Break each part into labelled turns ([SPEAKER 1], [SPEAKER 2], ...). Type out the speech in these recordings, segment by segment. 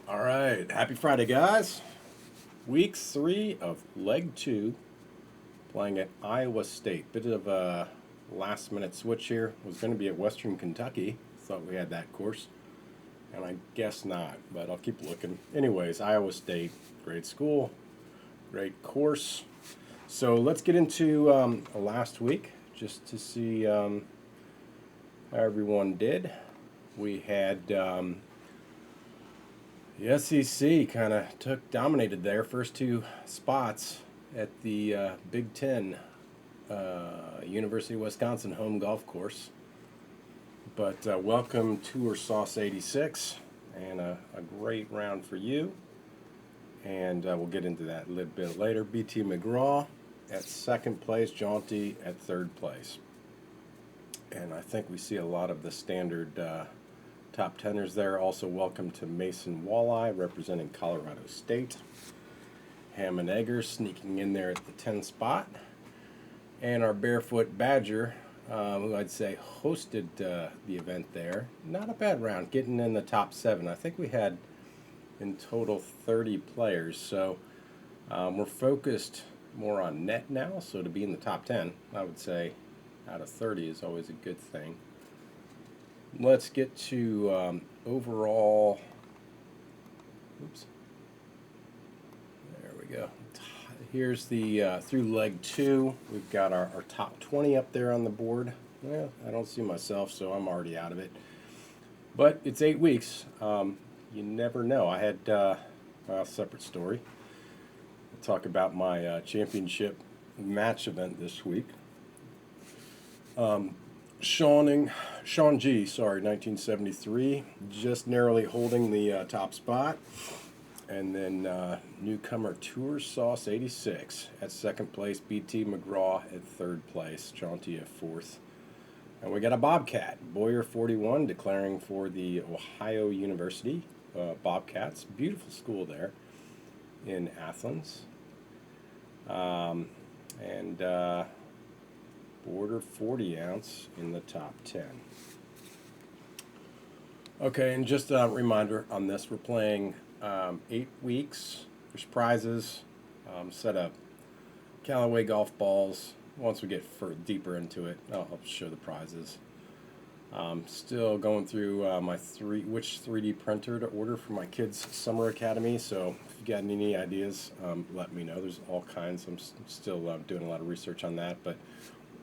[SPEAKER 1] All right, happy Friday, guys. Week 3 of Leg 2, playing at Iowa State. Bit of a last minute switch here. Was going to be at Western Kentucky. Thought we had that course, and I guess not, but I'll keep looking. Anyways, Iowa State, great school, great course. So let's get into last week just to see how everyone did. We had the SEC kind of dominated there, first two spots at the Big Ten University of Wisconsin home golf course. But welcome Tour Sauce 86 and a great round for you. And we'll get into that a little bit later. BT McGraw at second place, Jaunty at third place. And I think we see a lot of the standard top teners there. Also welcome to Mason Walleye representing Colorado State. Hammond Eggers sneaking in there at the 10 spot. And our Barefoot Badger, who I'd say hosted the event there. Not a bad round, getting in the top 7. I think we had in total 30 players. So we're focused more on net now. So to be in the top 10, I would say out of 30 is always a good thing. Let's get to overall. Oops. There we go. Here's the through leg 2. We've got our top 20 up there on the board. Well, I don't see myself, so I'm already out of it. But it's 8 weeks. You never know. I had a separate story. I'll talk about my championship match event this week. Sean G, 1973, just narrowly holding the top spot. And then newcomer Tour Sauce 86 at second place, BT McGraw at third place, Jaunty at fourth. And we got a Bobcat, Boyer 41, declaring for the Ohio University Bobcats. Beautiful school there in Athens. Border 40 ounce in the top 10. Okay, and just a reminder on this, we're playing 8 weeks. There's prizes, set up Callaway golf balls. Once we get deeper into it, I'll show the prizes. Still going through which 3D printer to order for my kids' summer academy. So if you got any ideas, let me know. There's all kinds. I'm still doing a lot of research on that, but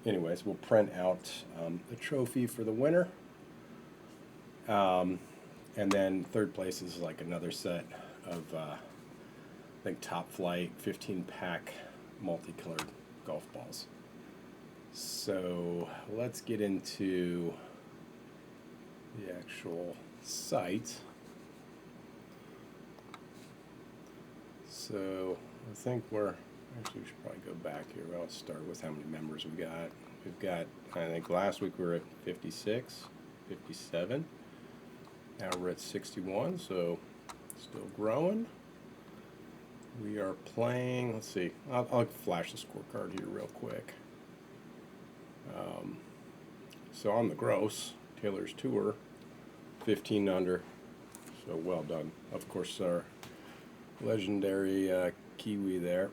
[SPEAKER 1] anyways, we'll print out a trophy for the winner. And then third place is like another set of, I think, Top Flight 15-pack multicolored golf balls. So let's get into the actual site. So I think we should probably go back here. I'll start with how many members we got. We've got, I think last week we were at 56, 57. Now we're at 61, so still growing. We are playing, let's see, I'll flash the scorecard here real quick. So on the gross, Taylor's Tour, 15 under, so well done. Of course, our legendary Kiwi there.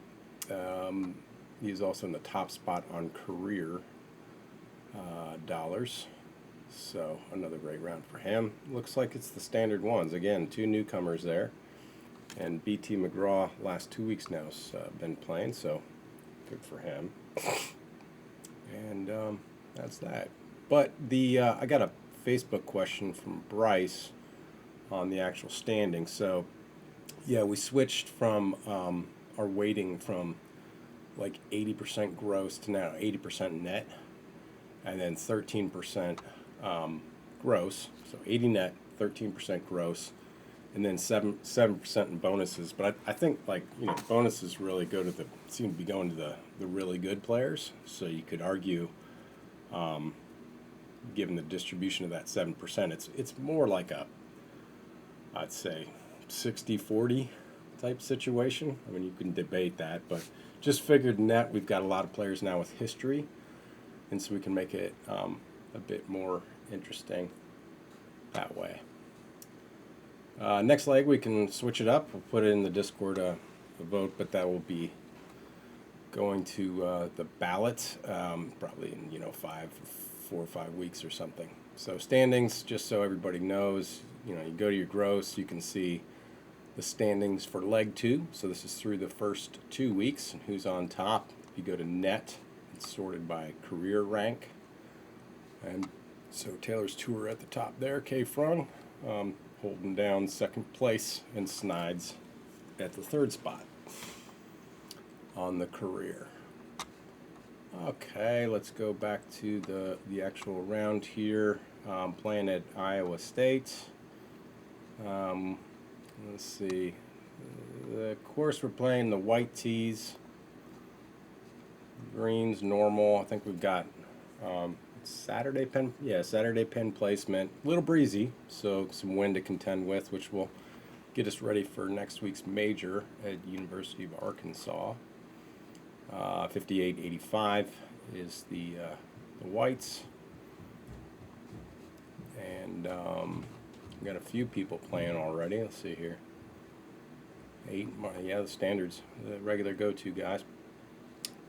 [SPEAKER 1] He's also in the top spot on career dollars. So another great round for him. Looks like it's the standard ones. Again, 2 newcomers there. And BT McGraw last 2 weeks now has been playing, so good for him. And that's that. But I got a Facebook question from Bryce on the actual standing. So yeah, we switched from our weighting from like 80% gross to now 80% net, and then 13% gross. So 80 net, 13% gross, and then 7% in bonuses. But I think, like, bonuses really seem to be going to the really good players. So you could argue, given the distribution of that 7%, it's more like I'd say 60-40 type situation. I mean, you can debate that, but just figured net, we've got a lot of players now with history, and so we can make it a bit more interesting that way. Next leg we can switch it up. We'll put it in the Discord a vote, but that will be going to the ballot probably in 4 or 5 weeks or something. So standings, just so everybody knows, you go to your gross, you can see the standings for leg 2. So this is through the first 2 weeks and who's on top. If you go to net, it's sorted by career rank. And so Taylor's Tour at the top there, K Frung holding down second place, and Snides at the 3rd spot on the career. Okay, let's go back to the actual round here. Playing at Iowa State. Let's see. The course we're playing, the white tees, greens normal. I think we've got Saturday pin placement. A little breezy, so some wind to contend with, which will get us ready for next week's major at University of Arkansas. 58.85 is the whites, and we've got a few people playing already. Let's see here. 8, yeah, the standards, the regular go-to guys.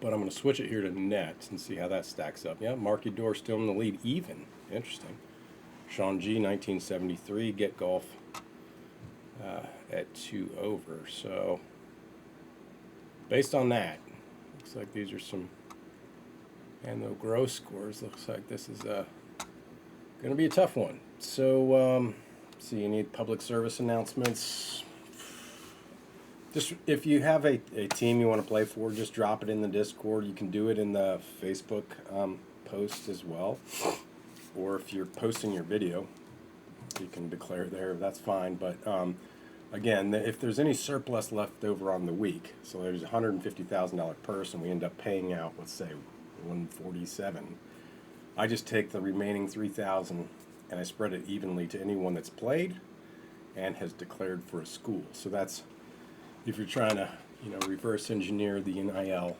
[SPEAKER 1] But I'm going to switch it here to net and see how that stacks up. Yeah, Marky Dorr still in the lead, even. Interesting. Sean G, 1973, Get Golf at 2 over. So, based on that, looks like these are some, and the gross scores, looks like this is going to be a tough one. So, see, you need public service announcements. Just if you have a team you want to play for, just drop it in the Discord. You can do it in the Facebook post as well. Or if you're posting your video, you can declare there. That's fine. But again, if there's any surplus left over on the week, so there's a $150,000 purse and we end up paying out, let's say, $147, I just take the remaining $3,000 and I spread it evenly to anyone that's played and has declared for a school. So that's, if you're trying to, reverse engineer the NIL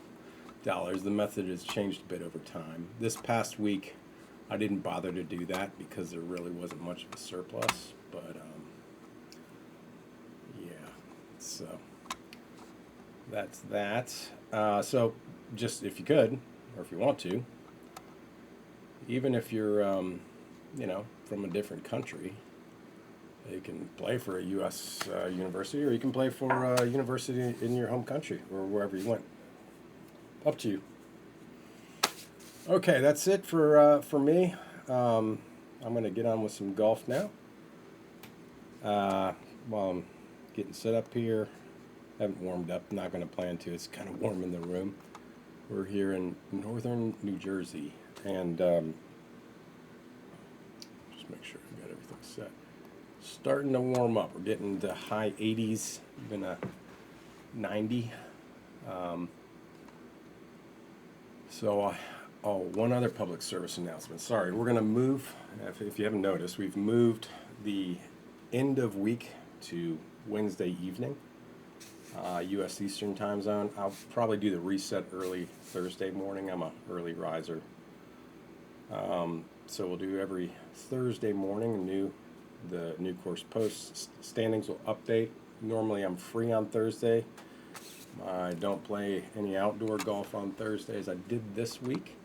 [SPEAKER 1] dollars, the method has changed a bit over time. This past week, I didn't bother to do that because there really wasn't much of a surplus. But yeah, so that's that. So just if you could, or if you want to, even if you're, from a different country, you can play for a U.S. University, or you can play for a university in your home country, or wherever you went. Up to you. Okay, that's it for me. I'm going to get on with some golf now. While I'm getting set up here, haven't warmed up. Not going to plan to. It's kind of warm in the room. We're here in northern New Jersey, and just make sure I got everything set. Starting to warm up. We're getting to high 80s, even a 90. One other public service announcement. Sorry, we're going to move, if you haven't noticed, we've moved the end of week to Wednesday evening, U.S. Eastern Time Zone. I'll probably do the reset early Thursday morning. I'm a early riser. So we'll do every Thursday morning the new course posts. Standings will update. Normally I'm free on Thursday. I don't play any outdoor golf on Thursdays. I did this week,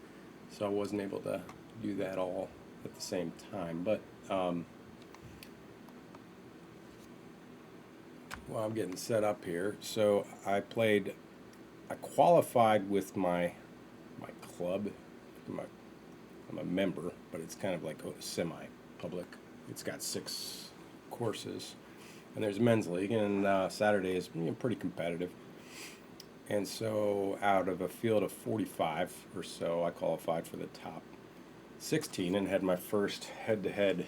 [SPEAKER 1] so I wasn't able to do that all at the same time. But while I'm getting set up here, so I qualified with my club. I'm a member, but it's kind of like a semi-public. It's got 6 courses, and there's a men's league, and Saturday is pretty competitive. And so out of a field of 45 or so, I qualified for the top 16 and had my first head-to-head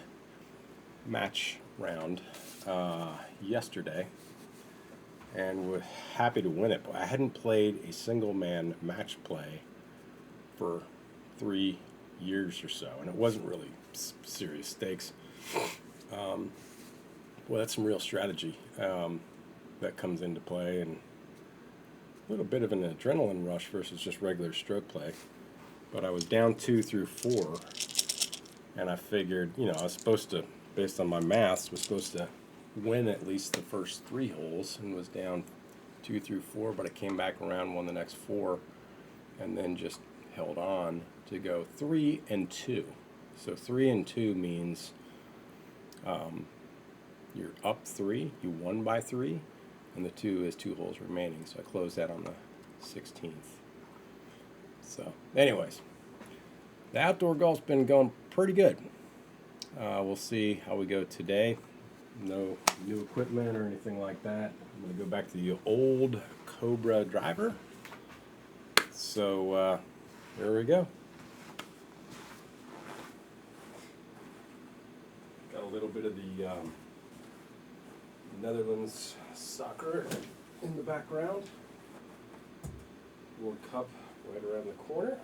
[SPEAKER 1] match round yesterday, and was happy to win it. But I hadn't played a single-man match play for 3 years or so, and it wasn't really serious stakes. Well, that's some real strategy that comes into play, and a little bit of an adrenaline rush versus just regular stroke play. But I was down 2 through 4, and I figured, I was supposed to, based on my maths, was supposed to win at least the first 3 holes and was down 2 through 4, but I came back around, won the next 4, and then just held on to go 3 and 2. So 3 and 2 means you're up 3, you won by 3, and the 2 is 2 holes remaining. So I closed that on the 16th. So, anyways, the outdoor golf's been going pretty good. We'll see how we go today. No new equipment or anything like that. I'm going to go back to the old Cobra driver. So, there we go. Got a little bit of the Netherlands soccer in the background. World Cup right around the corner.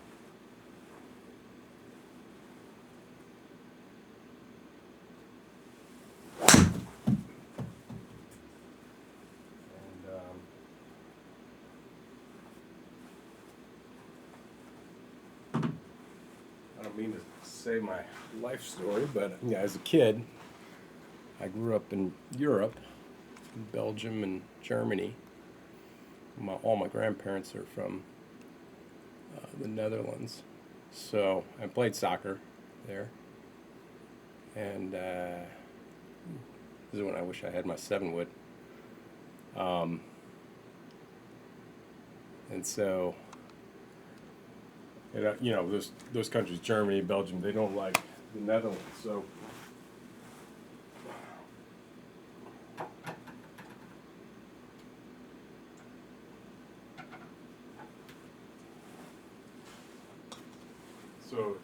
[SPEAKER 1] I don't mean to say my life story, but yeah, as a kid, I grew up in Europe, in Belgium and Germany. All my grandparents are from the Netherlands, so I played soccer there. And this is when I wish I had my 7-wood. And so, those countries, Germany, Belgium, they don't like the Netherlands. So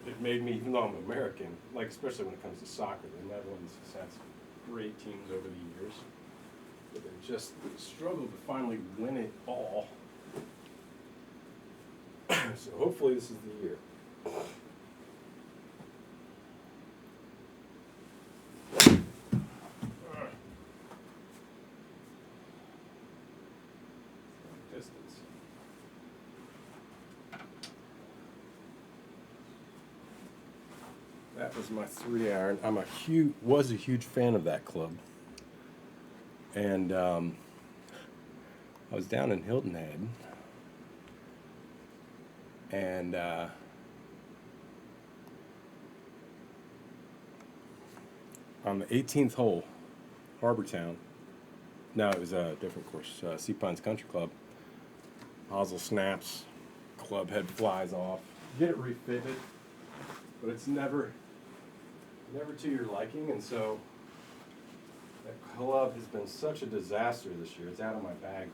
[SPEAKER 1] it made me, even though I'm American, like especially when it comes to soccer, the Netherlands has had some great teams over the years, but they just struggled to finally win it all. So hopefully this is the year. Distance. That was my 3-iron. Was a huge fan of that club, and I was down in Hilton Head, and on the 18th hole, Harbor Town. No, it was a different course, Sea Pines Country Club. Hosel snaps, club head flies off. Get it refitted, but it's never to your liking, and so that club has been such a disaster this year. It's out of my bag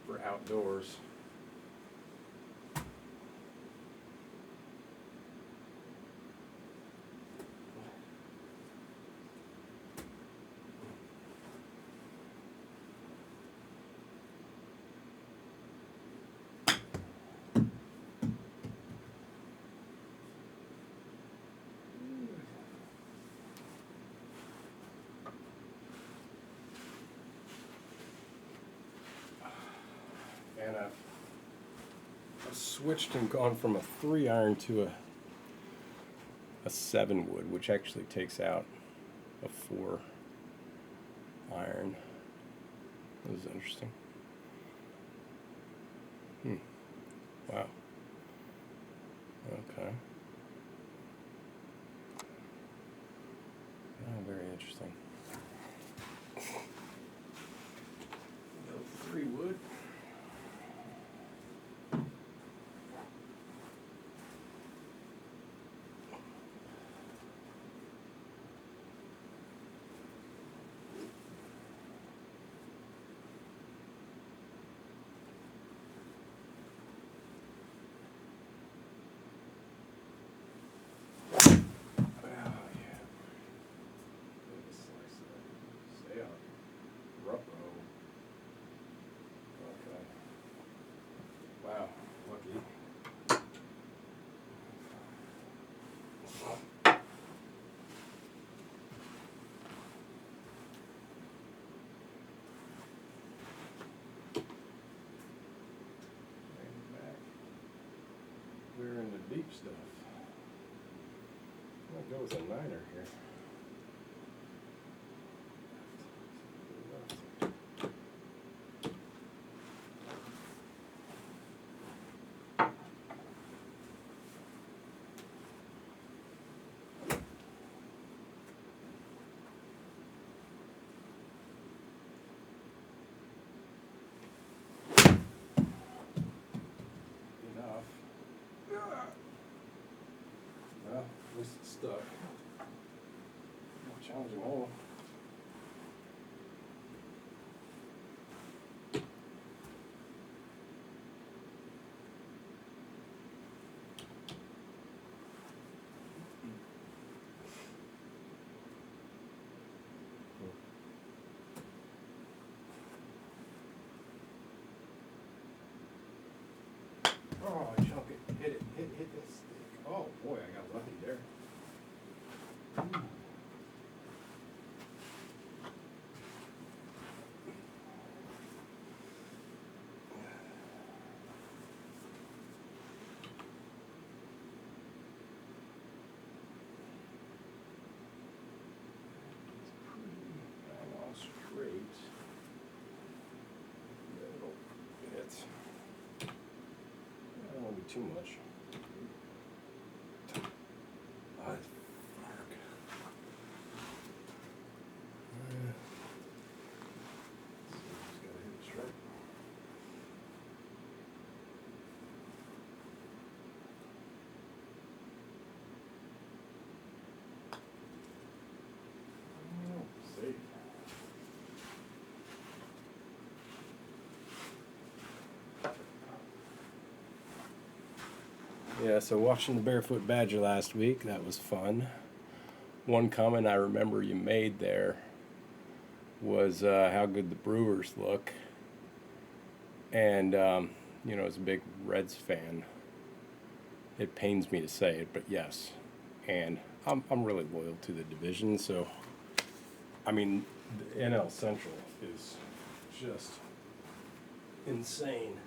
[SPEAKER 1] for outdoors. And I've switched and gone from a 3-iron to a 7-wood, which actually takes out a 4-iron. That was interesting. Wow. Okay. Oh, very interesting. No 3-wood. Wow, lucky. We're in the deep stuff. I'm gonna go with a 9er here. least it's stuck. Challenging hole. Oh, I chunk it. Hit it. Hit that stick. Oh boy, I got lucky there. Straight. That'll hit. I don't want to be too much. Ah, fuck. Just gotta hit it straight. Oh, safe. Yeah, so watching the Barefoot Badger last week, that was fun. One comment I remember you made there was how good the Brewers look. And, as a big Reds fan, it pains me to say it, but yes. And I'm really loyal to the division, so, I mean, the NL Central is just insane.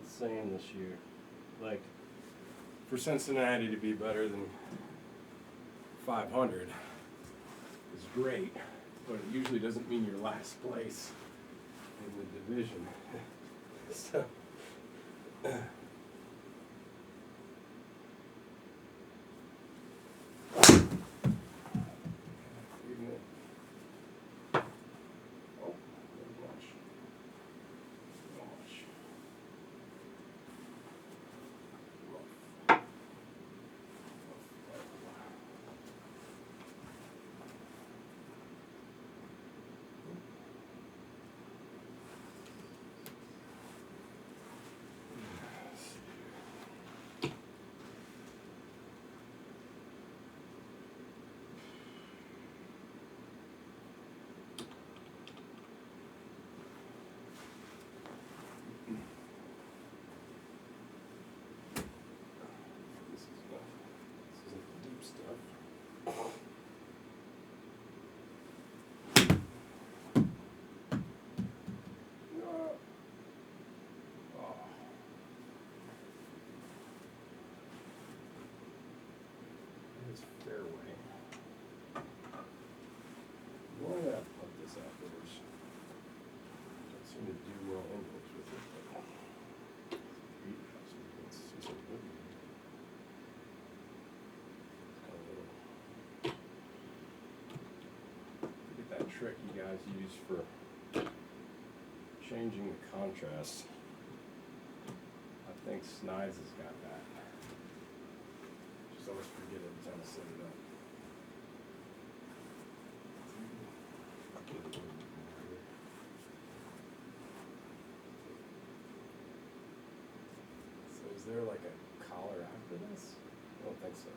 [SPEAKER 1] Insane this year. Like, for Cincinnati to be better than 500 is great, but it usually doesn't mean you're last place in the division. So, fairway. Why not put this outdoors? Don't seem to do well indoors with it, but let's see some wood. Look at that trick you guys use for changing the contrast. I think Snides has got that. Just always forget every time I set it up. So is there like a collar after this? I don't think so.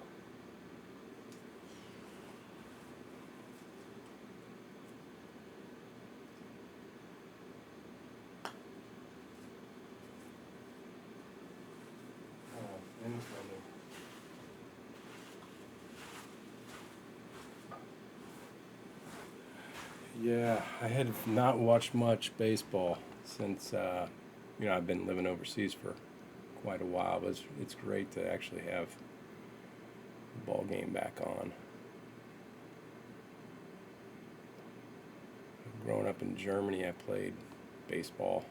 [SPEAKER 1] Yeah, I had not watched much baseball since I've been living overseas for quite a while. But it's great to actually have the ball game back on. Growing up in Germany, I played baseball,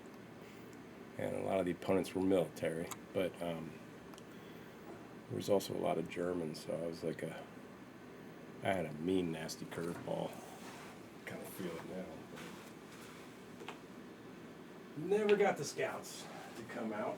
[SPEAKER 1] and a lot of the opponents were military, but there was also a lot of Germans, so I was like I had a mean, nasty curveball. Kind of feel it now. Never got the scouts to come out.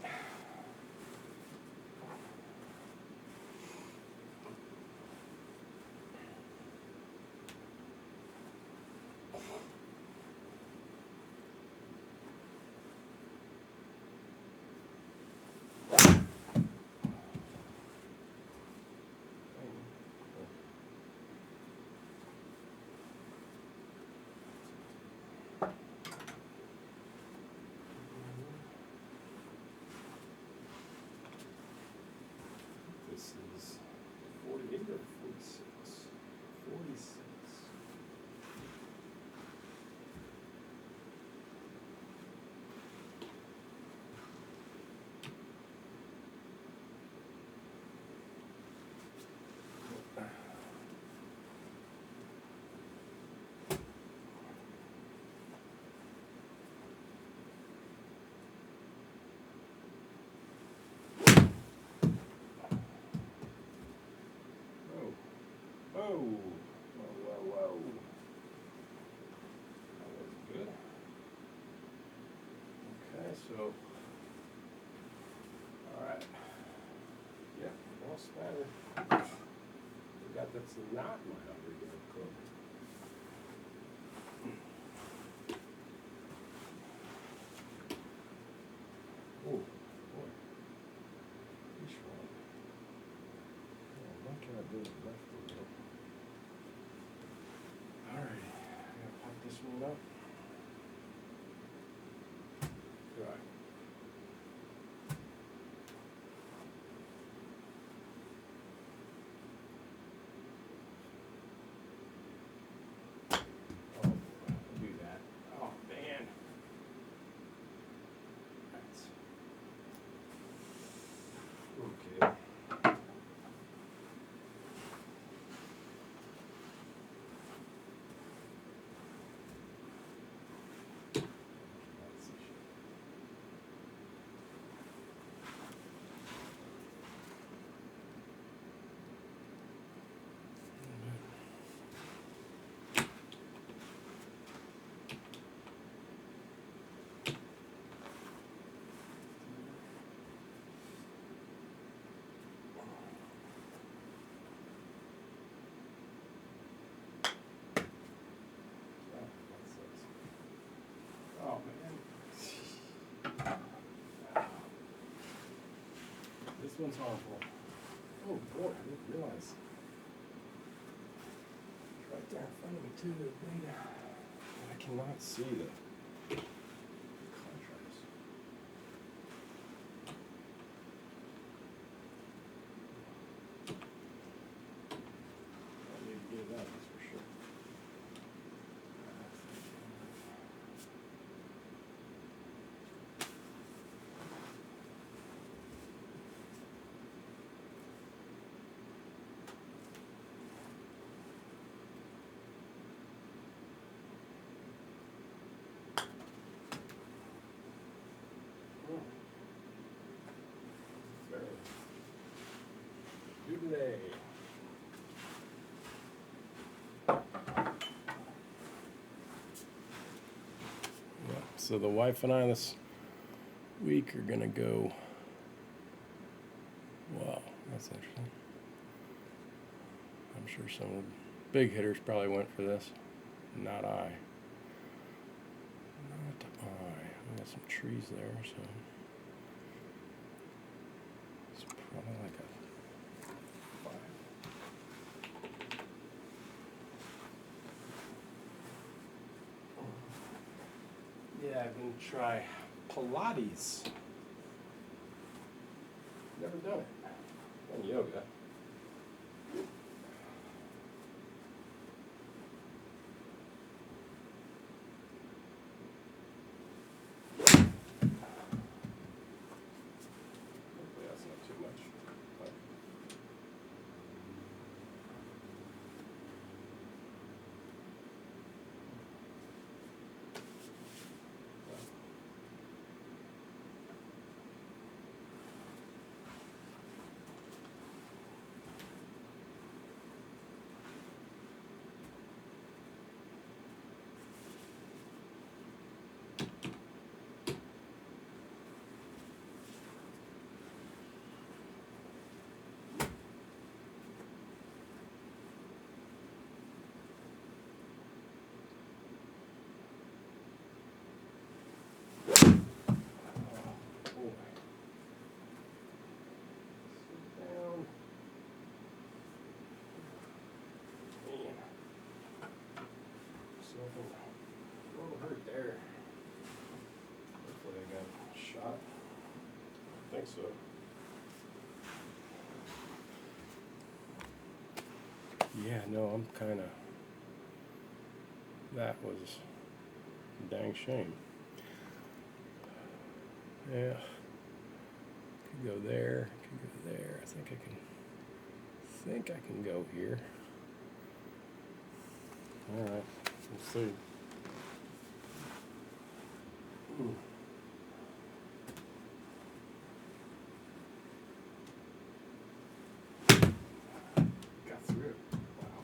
[SPEAKER 1] Whoa. Whoa. That was good. Okay, so. Alright. Yep, no spatter. Forgot that's not my underground cook. Oh, boy. Fish one. Oh, I'm not gonna do it left a little. Alright, I'm gonna pop this one up. Right. Oh, I'll do that. Oh, man. That's okay. Oh, man. This one's awful. Oh, boy, I didn't realize. It's right there in front of me, too. I cannot see the contrast. I need to get it out, that's for sure. Doodle. Yeah, so the wife and I this week are gonna go. Wow, that's interesting. I'm sure some of the big hitters probably went for this. Not I. Not I. We got some trees there, so it's probably like a 5. Yeah, I'm gonna try Pilates. Never done it. And yoga. Hopefully that's not too much. But boy. Sit down. Man. Something a little hurt there. Hopefully I got shot. I think so. Yeah, no, I'm kind of. That was a dang shame. Yeah. Could go there. Could go there. I think I can go here. All right. We'll see. Got through it. Wow.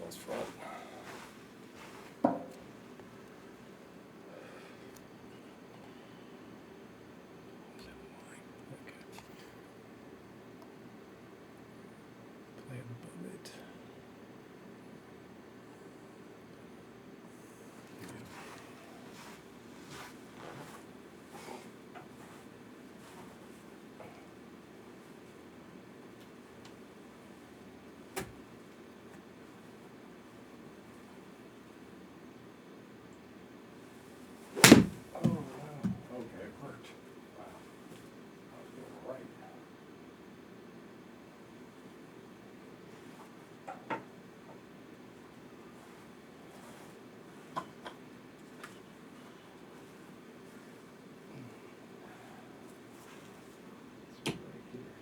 [SPEAKER 1] Smells fun. Okay. Play above it. Oh no. Okay, it worked. Wow. I was doing it right. It's right here.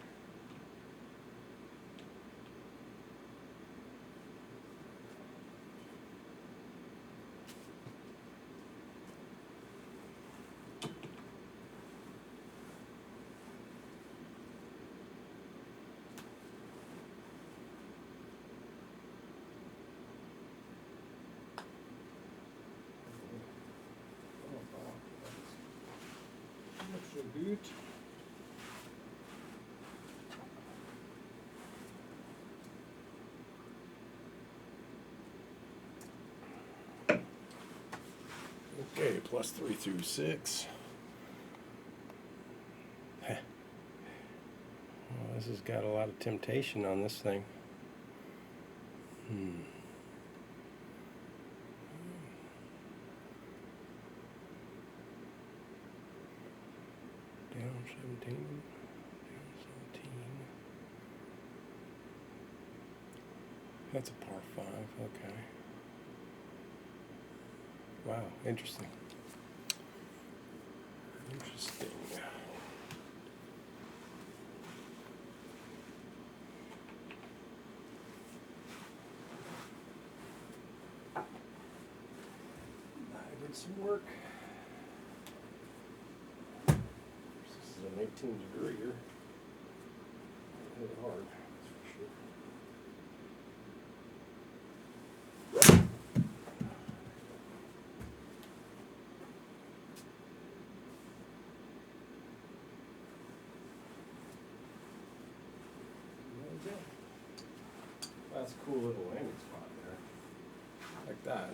[SPEAKER 1] Oh, wow. That's so good. Okay, plus 3 through 6. Well, this has got a lot of temptation on this thing. Down 17. Down 17. That's a par 5. Okay. Wow, interesting. Interesting. I did some work. This is an 18-degreer. Hit it hard, that's for sure. That's a cool little landing spot there. Like that.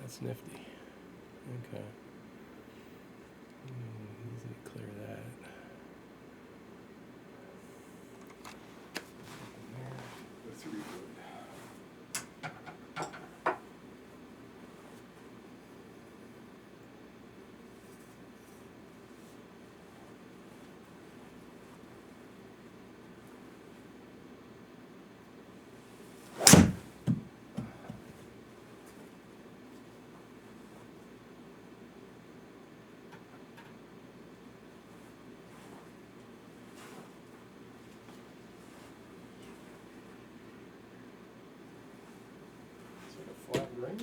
[SPEAKER 1] That's nifty. Okay. Easy to clear that. There. The 3 wood. Flat ring.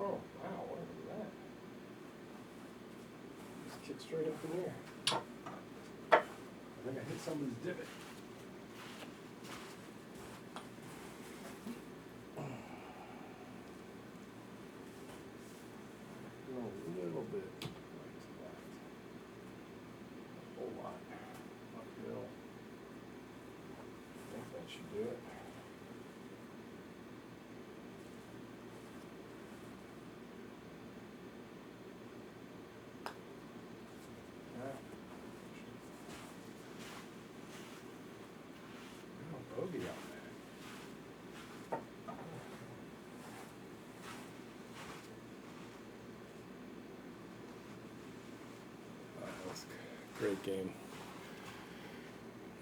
[SPEAKER 1] Oh, wow, look at that. Just kicked straight up in the air. I think I hit somebody's divot. Go a little bit right to left. A whole lot. Uphill. I think that should do it. Great game.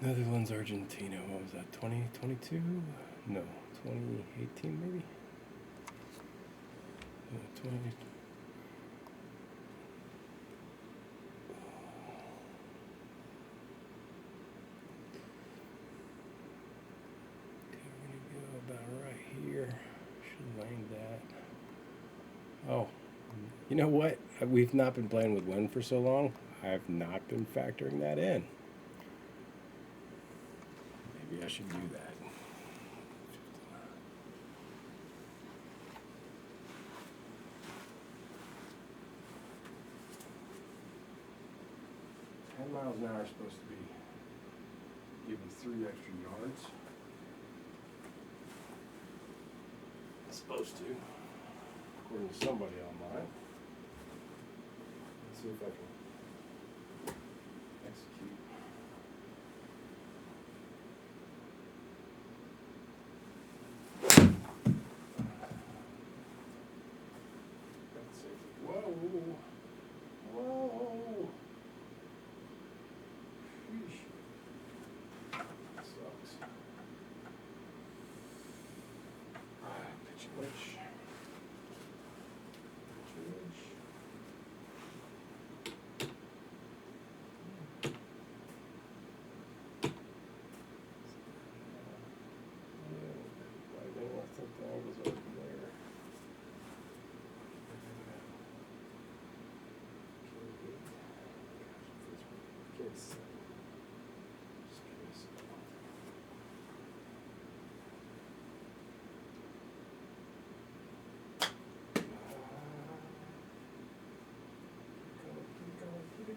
[SPEAKER 1] Netherlands, Argentina. What was that? 2022? No, 2018 maybe. No, 20. Okay, we're gonna go about right here. Should land that. Oh, you know what? We've not been playing with wind for so long. I've not been factoring that in. Maybe I should do that. Miles an hour is supposed to be give you 3 extra yards. It's supposed to, according to somebody online. Let's see if I can execute. Whoa! Whoa! Sheesh. Sucks. Pitch wedge. Pitch wedge.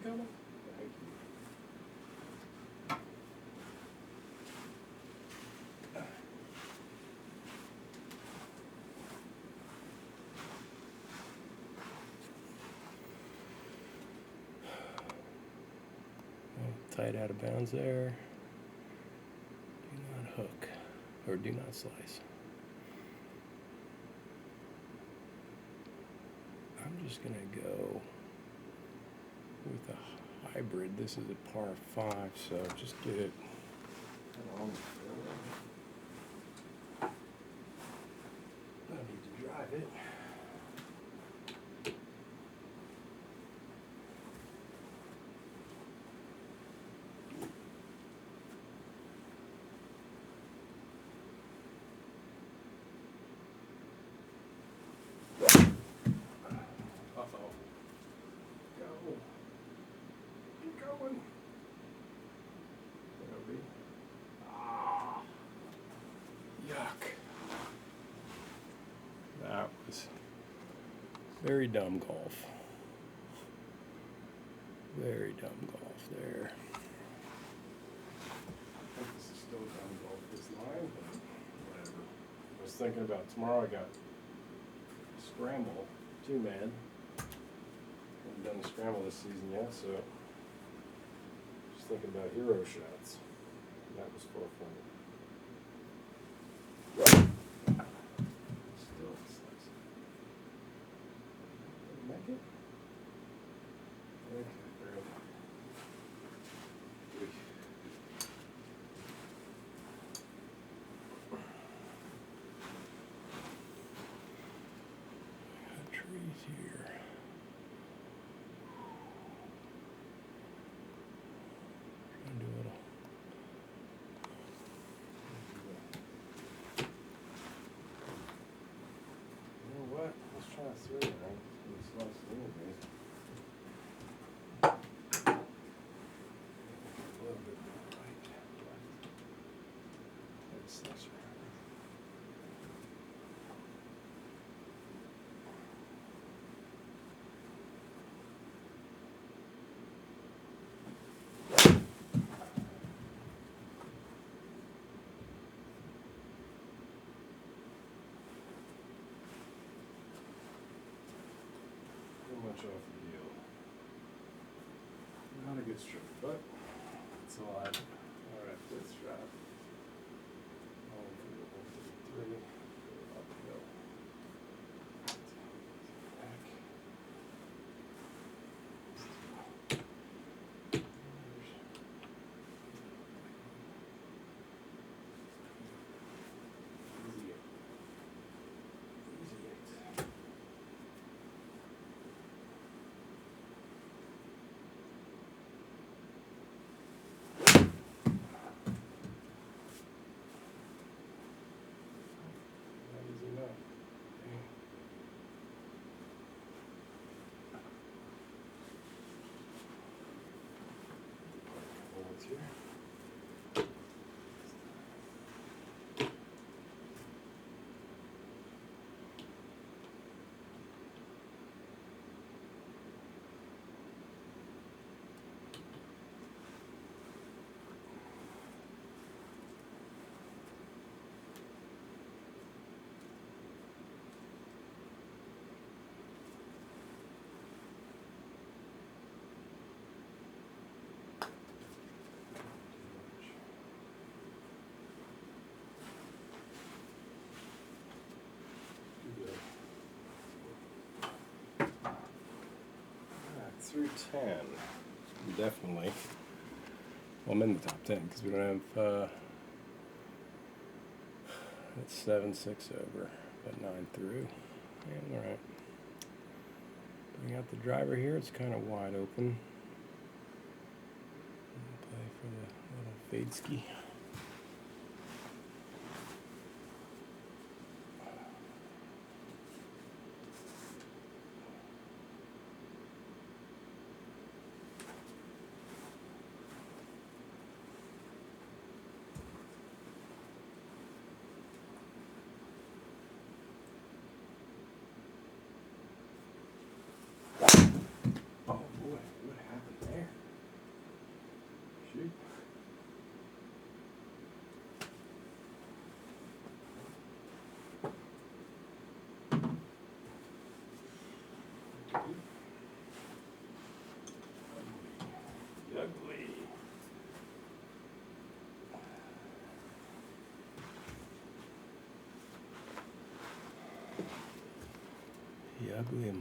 [SPEAKER 1] Thank you. Tight out of bounds there. Do not hook or do not slice. I'm just going to go with a hybrid. This is a par 5, so just get it along the fairway. I need to drive it. That was very dumb golf. Very dumb golf there. I think this is still dumb golf this line, but whatever. I was thinking about tomorrow I got scramble, 2-man. Haven't done the scramble this season yet, so just thinking about hero shots. That was for fun. Still slice. Make it? Okay, barely. Got trees here. Trying to do a little. You know what? Let's try this through it, right? It's slice it anyways. A little bit more right, left. Let's slice around. Much off the deal. Not a good stroke, but it's all right. All right, fifth shot. All in for 1, 2, 3. Go uphill. Back. here. Through 10. Definitely. Well, I'm in the top 10 because we don't have, it's 7, 6 over, but 9 through. And alright. Bring out the driver here, it's kind of wide open. Play for the little fade ski. Oh boy, what happened there? Shoot. Ugly. The ugly man.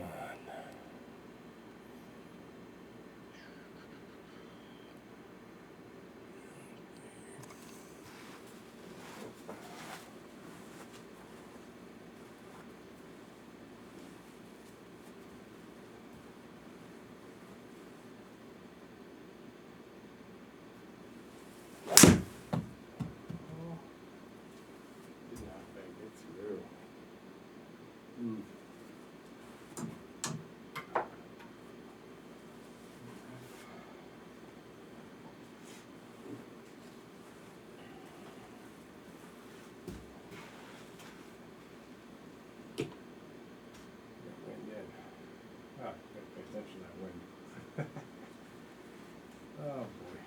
[SPEAKER 1] Did not make it through. Wind in. Ah, gotta pay attention to that wind. Oh boy.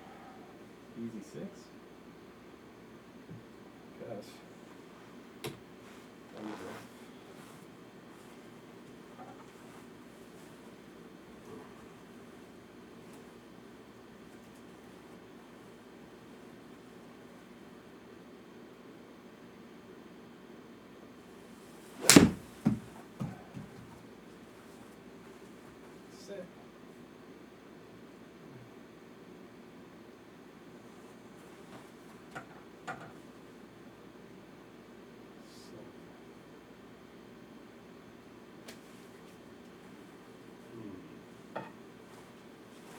[SPEAKER 1] Easy 6. Guess. Sick.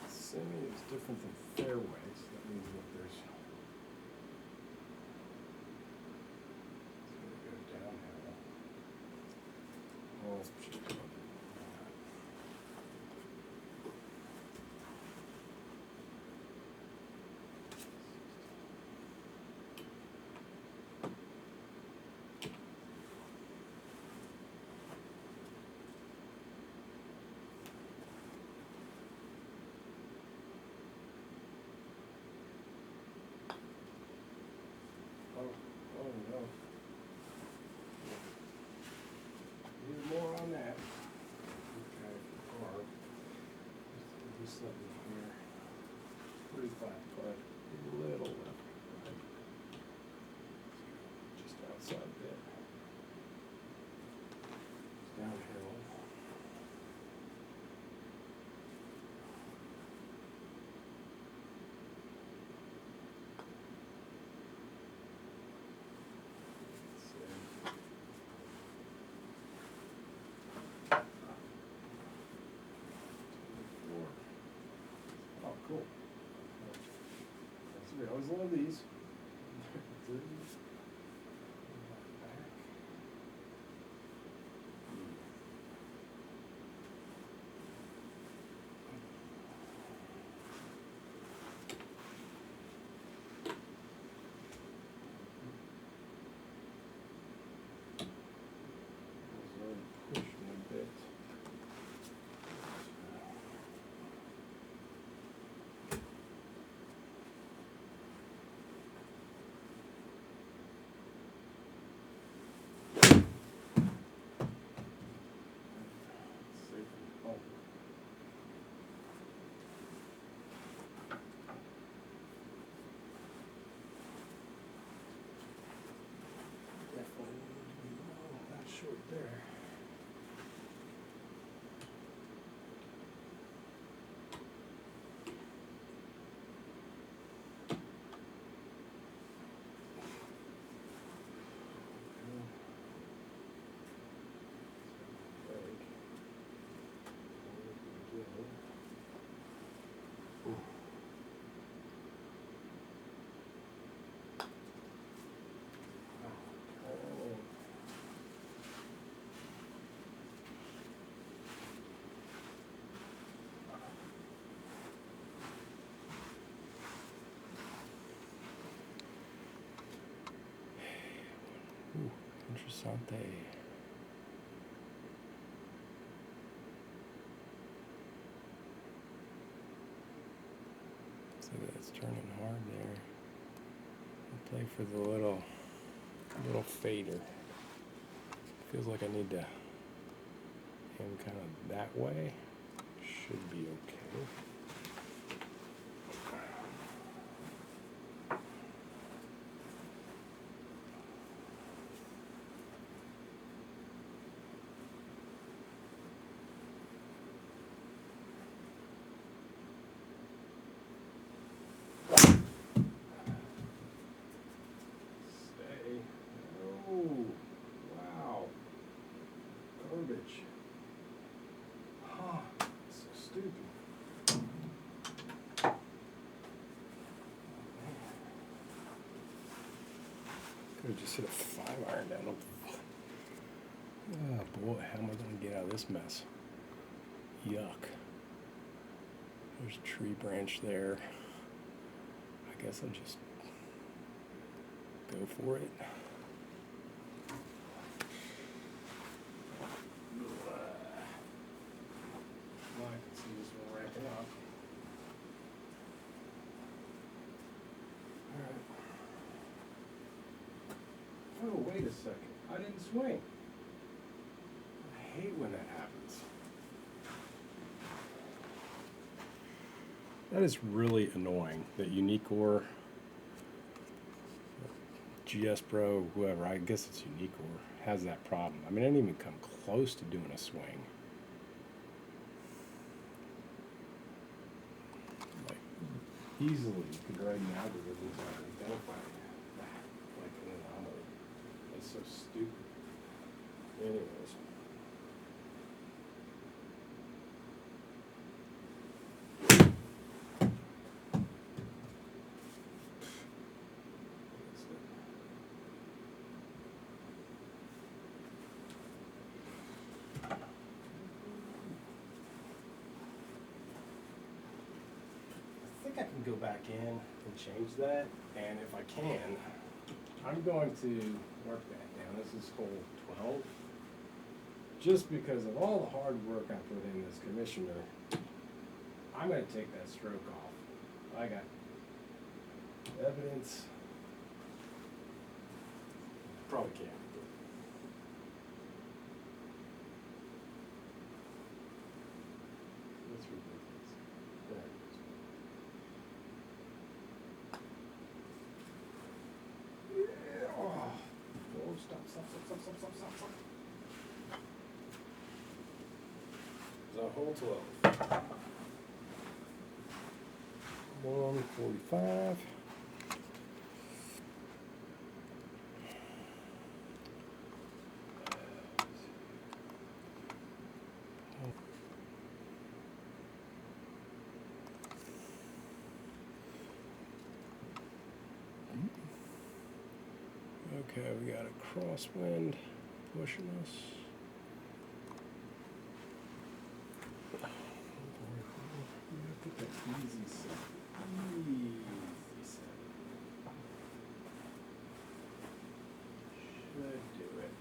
[SPEAKER 1] Semi is different than fairway, so that means that there's. It's going to go downhill. Well, let's just go. Oh no. Need more on that. Okay, or just do something here. Pretty flat, but a little left. Just outside a bit. It's downhill. Oh, cool. We always love these. short there. Interessante. So that's turning hard there. I'll play for the little fader. Feels like I need to aim kind of that way. Should be okay. Huh, so stupid. Could have just hit a 5-iron down. Oh boy, how am I going to get out of this mess? Yuck. There's a tree branch there. I guess I'll just go for it. I can see this one ramping up. Alright. Oh, wait a second. I didn't swing. I hate when that happens. That is really annoying that Uniqor, GS Pro, whoever, I guess it's Uniqor, has that problem. I mean, I didn't even come close to doing a swing. Like, easily, you could write an algorithm to identify that, like an anomaly. It's so stupid. Anyways. I can go back in and change that, and if I can, I'm going to work that down. This is hole 12. Just because of all the hard work I put in this commissioner, I'm going to take that stroke off. I got evidence. Probably can't. That's ridiculous. There it is. Stop. So hole 12. 145. Okay, we got a crosswind pushing us. Put that easy set. Easy set. Should do it.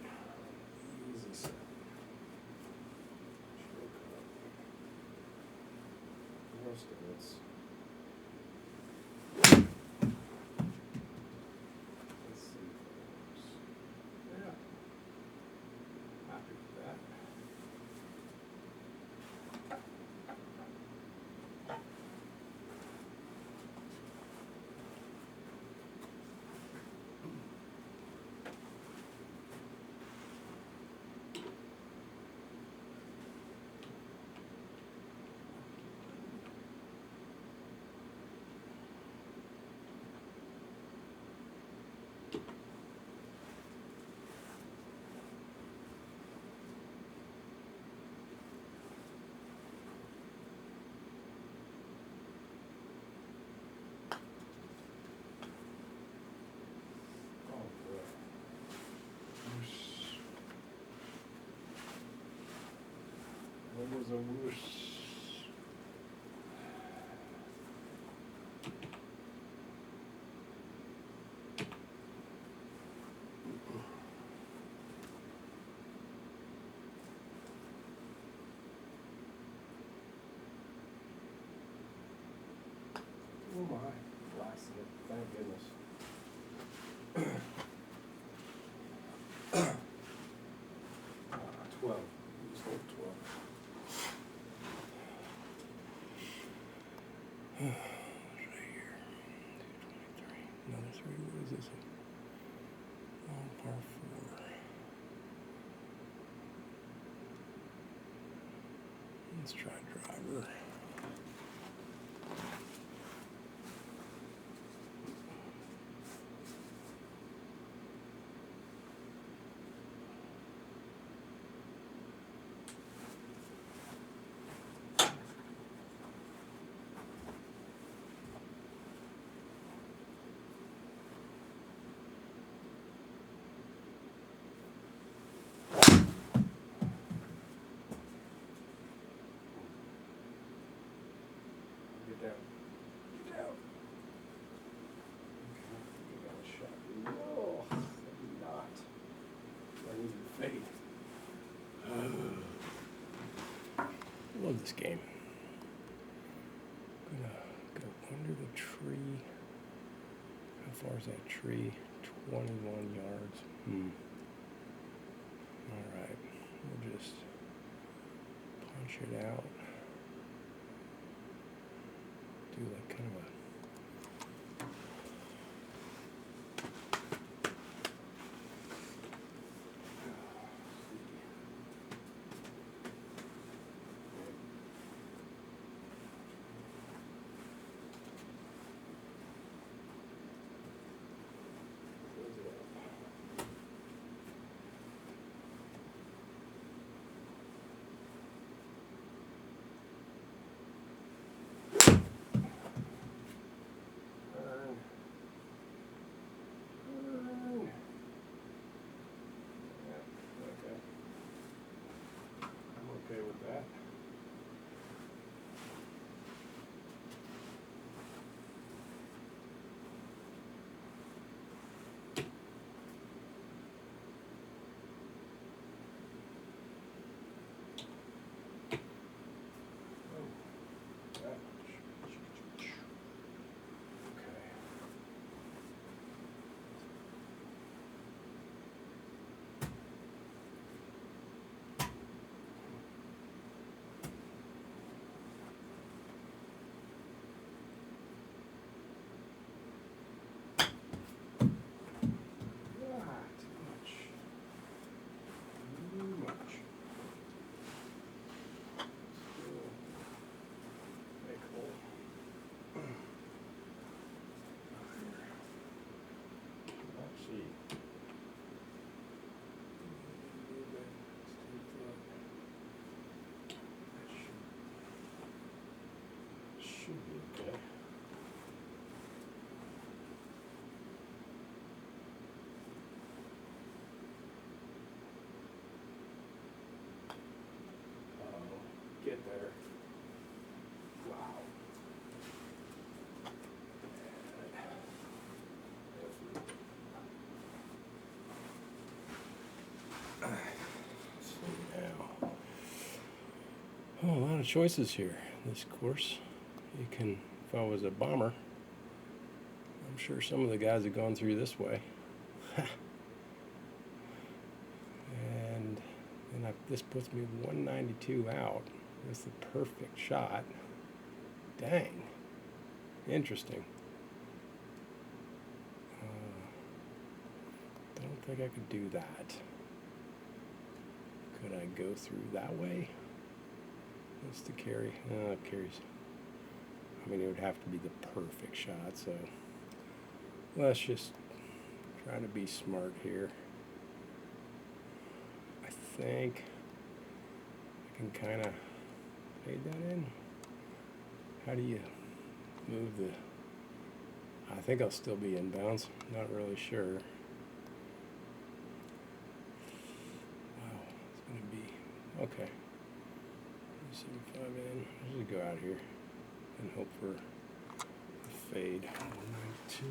[SPEAKER 1] Easy set. Most of it's. a whoosh. Oh my, blasted it, thank goodness. 12. Just hold 12. Right here. 223. Another 3. What is this? Long par 4. Let's try driver. Get down. Get down. Okay, you got a shot. No, not. I need to fade. I love this game. I'm gonna go under the tree. How far is that tree? 21 yards. Alright, we'll just punch it out. Do like kind of a okay with that. Should be okay. Get there. Wow. So now, oh, a lot of choices here. This course, you can. If I was a bomber, I'm sure some of the guys have gone through this way. And this puts me 192 out. That's the perfect shot. Dang. Interesting. Don't think I could do that. Could I go through that way? What's the carry? Carries. I mean, it would have to be the perfect shot, so let's just try to be smart here. I think I can kind of fade that in. How do you move the... I think I'll still be inbounds. Not really sure. Wow, it's going to be... Okay. 75 in. Usually go out here and hope for a fade. 192.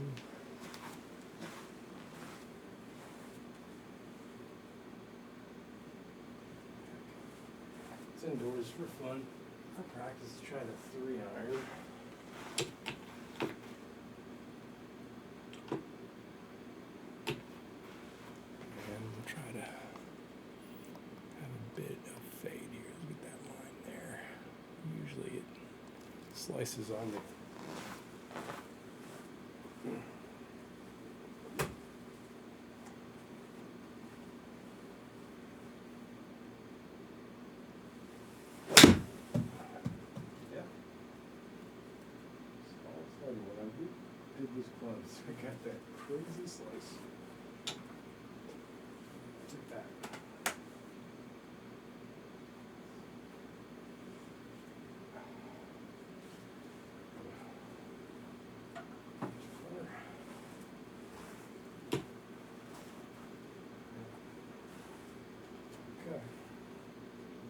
[SPEAKER 1] It's indoors for fun. For practice, try the 3-iron. And we'll try to have a bit of fade here. Look at that line there. Usually it slices on the when I did this close, I got that crazy slice. Look at that. Okay.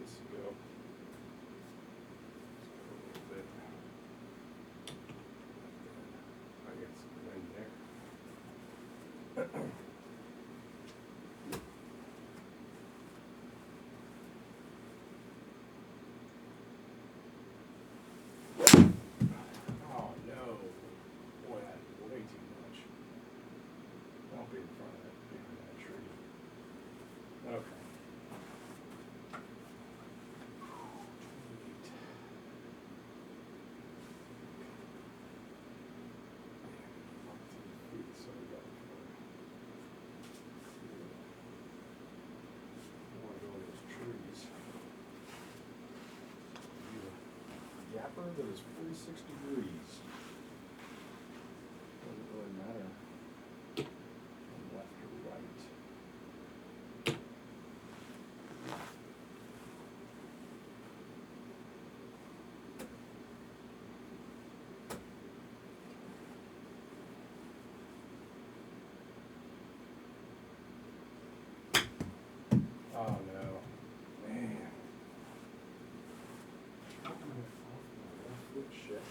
[SPEAKER 1] This will go. I got some wind there. Oh no. Boy, that's way too much. I'll be in front of that tree. Okay. Yapper that is 46 degrees. Doesn't really matter from left or right. Oh no, man. Shit.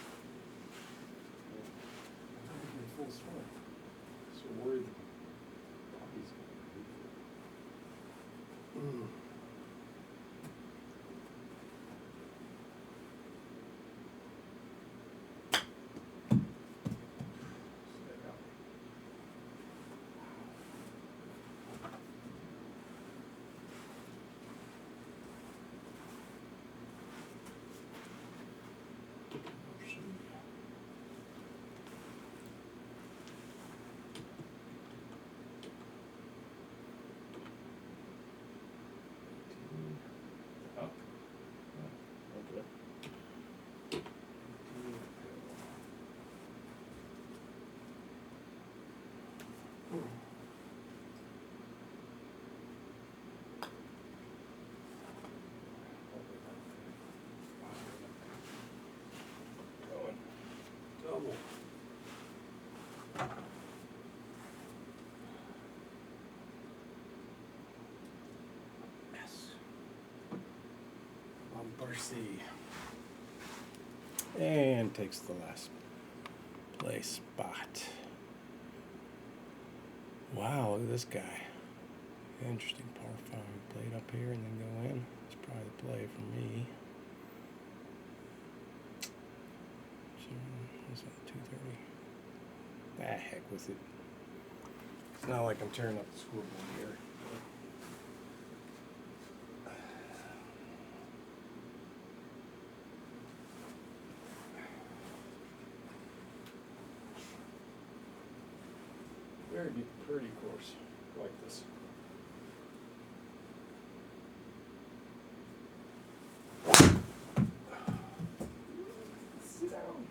[SPEAKER 1] I'm not even full swing. So worried the body's gonna be. Double. Yes. Barcy. And takes the last place spot. Wow, look at this guy. Interesting par 5. Played up here and then go in. It's probably the play for me. What's that, 230? Ah, heck with it. It's not like I'm tearing up the scoreboard here. Very pretty course. Like this. Sit down.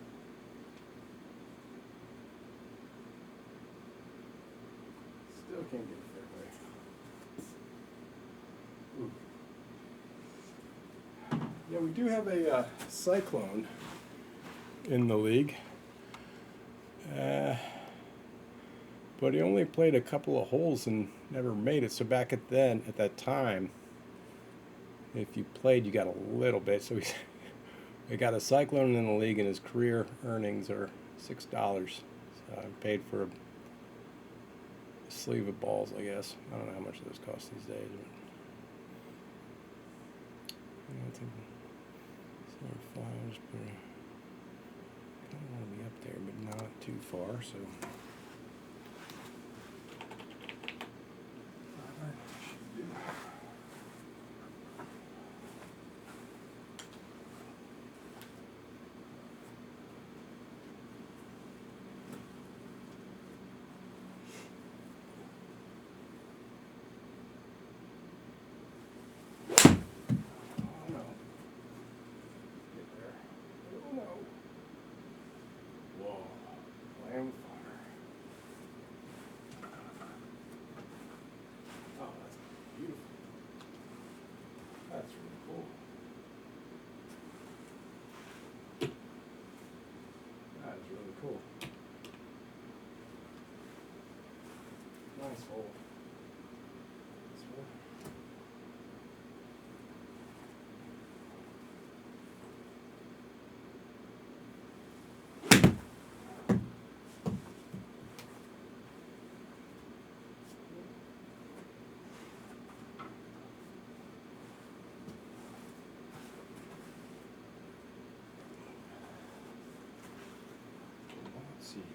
[SPEAKER 1] Still can't get a fairway. Yeah, we do have a cyclone in the league. But he only played a couple of holes and never made it. So back at that time, If you played, you got a little bit. So we got a Cyclone in the league, and his career earnings are $6. So I paid for a sleeve of balls, I guess. I don't know how much those cost these days. But I think $5 pretty. I don't want to be up there, but not too far. So. That's really cool. That is really cool. Nice hole. This one. Let's see.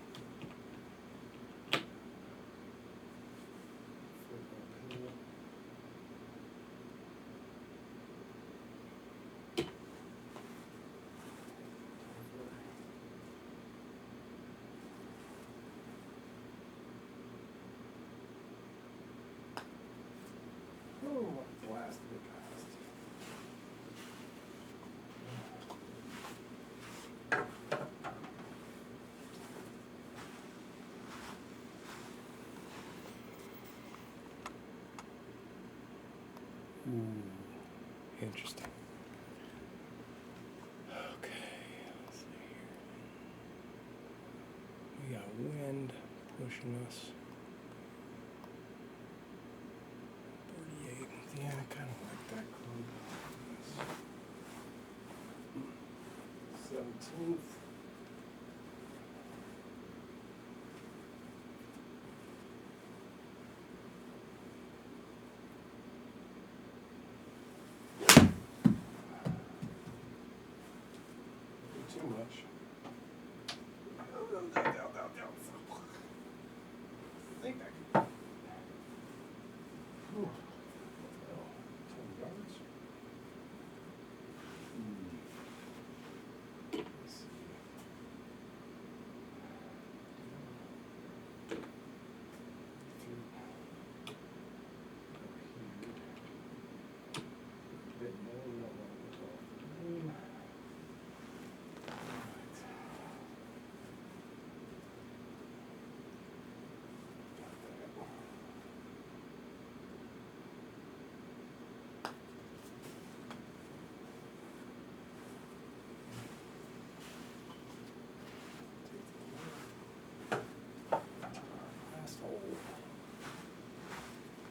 [SPEAKER 1] Oh, what a blast of it cost. Ooh, interesting. Okay, let's see here. We got wind pushing us. 38. Yeah, I kind of like that club. 17th. Too much. I think I can. Ooh. 10 yards. Let's see.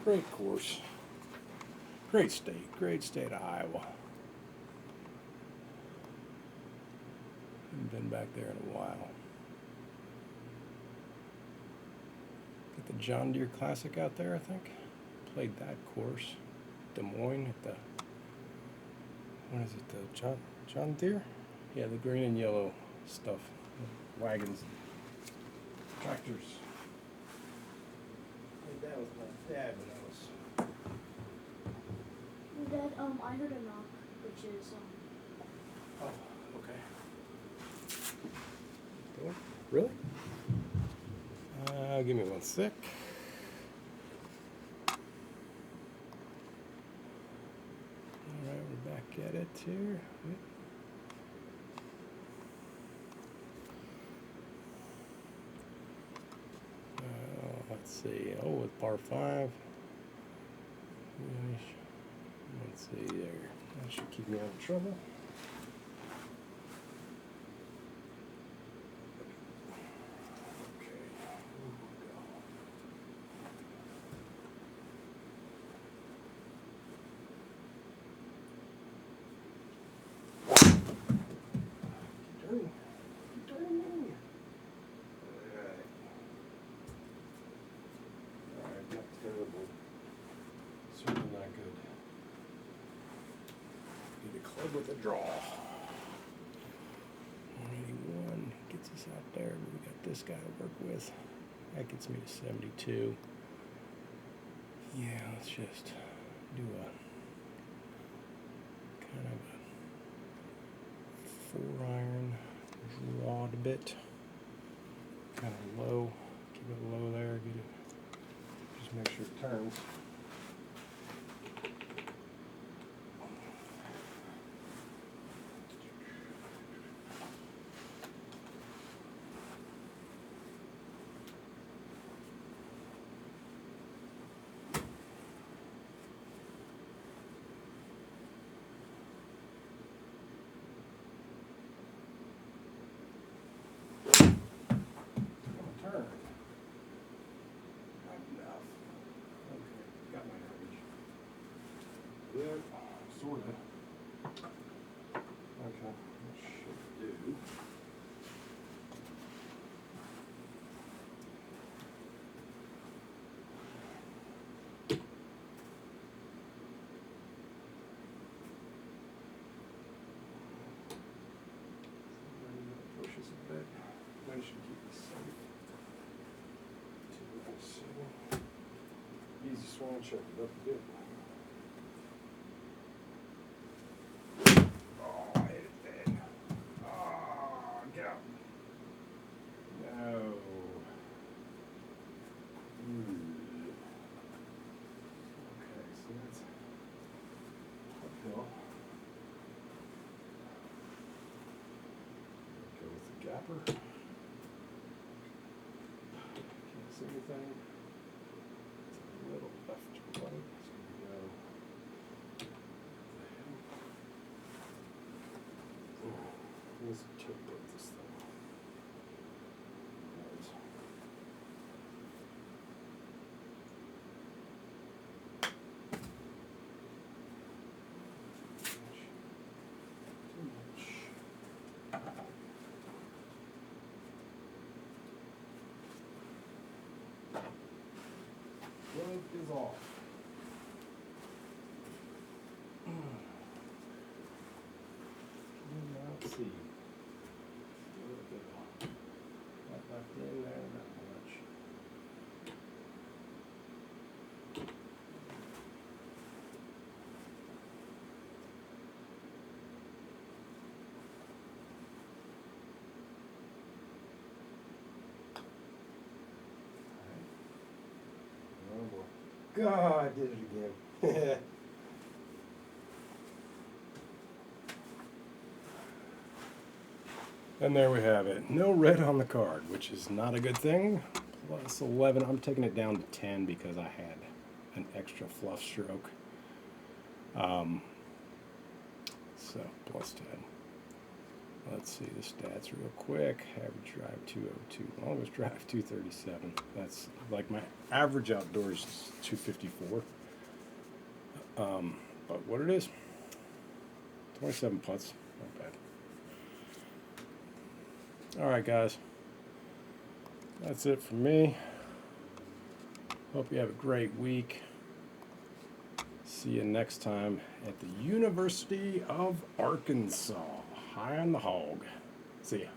[SPEAKER 1] Great course. Great state of Iowa. Haven't been back there in a while. Got the John Deere Classic out there, I think. Played that course. Des Moines at the, what is it, the John Deere? Yeah, the green and yellow stuff. Wagons, tractors. Played that with my dad when I was.
[SPEAKER 2] Dad, I heard a knock, which is,
[SPEAKER 1] Oh, okay. Door? Really? Give me one sec. Alright, we're back at it here. Let's see. Oh, with par 5. Let's see there. That should keep me out of trouble. Good with a draw. 181 gets us out there. We got this guy to work with. That gets me to 72. Yeah, let's just do a kind of a 4-iron, draw it a bit, kind of low, keep it low there, get it, just make sure it turns. Turn. Not enough. Okay, got my average. Good, sorta. Okay, that should do. Ready to push us a bit. That should keep us safe. Easy swing, check it up a bit. Oh, I hit it dead. Oh, get out. No. Okay, so that's uphill. Go with the gapper. Can't see anything. It's a little left to right. So we go. Let's template this thing. Right. Too much. Load is off. Let's see. A little bit not left in there, not much. Oh boy. God, I did it again. And there we have it. No red on the card, which is not a good thing. Plus 11. I'm taking it down to 10 because I had an extra fluff stroke. So plus 10. Let's see the stats real quick. Average drive 202. Longest drive 237. That's like my average outdoors is 254. But what it is, 27 putts. Not bad. Alright guys, that's it for me. Hope you have a great week. See you next time at the University of Arkansas. High on the hog. See ya.